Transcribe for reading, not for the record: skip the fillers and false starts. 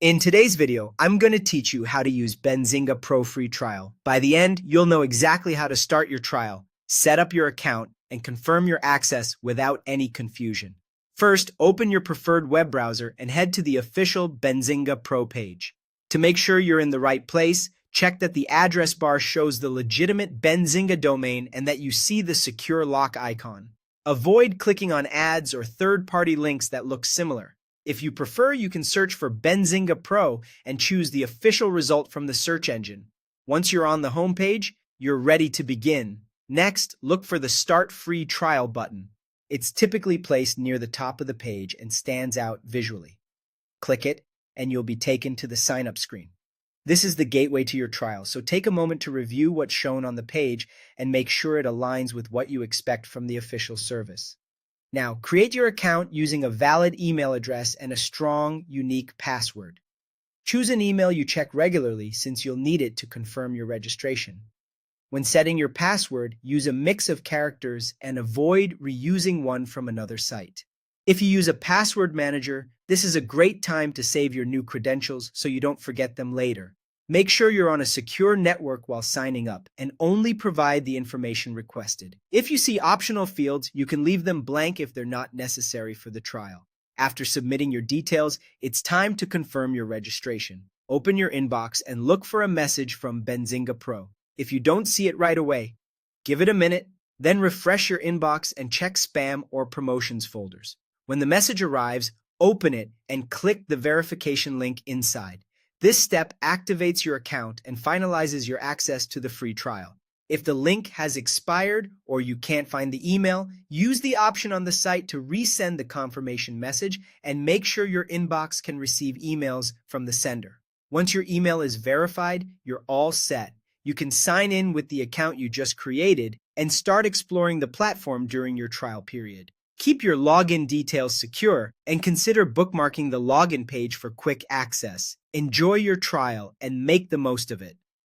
In today's video, I'm going to teach you how to use Benzinga Pro free trial. By the end, you'll know exactly how to start your trial, set up your account, and confirm your access without any confusion. First, open your preferred web browser and head to the official Benzinga Pro page. To make sure you're in the right place, check that the address bar shows the legitimate Benzinga domain and that you see the secure lock icon. Avoid clicking on ads or third-party links that look similar. If you prefer, you can search for Benzinga Pro and choose the official result from the search engine. Once you're on the home page, you're ready to begin. Next, look for the Start Free Trial button. It's typically placed near the top of the page and stands out visually. Click it, and you'll be taken to the sign-up screen. This is the gateway to your trial, so take a moment to review what's shown on the page and make sure it aligns with what you expect from the official service. Now, create your account using a valid email address and a strong, unique password. Choose an email you check regularly since you'll need it to confirm your registration. When setting your password, use a mix of characters and avoid reusing one from another site. If you use a password manager, this is a great time to save your new credentials so you don't forget them later. Make sure you're on a secure network while signing up and only provide the information requested. If you see optional fields, you can leave them blank if they're not necessary for the trial. After submitting your details, it's time to confirm your registration. Open your inbox and look for a message from Benzinga Pro. If you don't see it right away, give it a minute, then refresh your inbox and check spam or promotions folders. When the message arrives, open it and click the verification link inside. This step activates your account and finalizes your access to the free trial. If the link has expired or you can't find the email, use the option on the site to resend the confirmation message and make sure your inbox can receive emails from the sender. Once your email is verified, you're all set. You can sign in with the account you just created and start exploring the platform during your trial period. Keep your login details secure and consider bookmarking the login page for quick access. Enjoy your trial and make the most of it.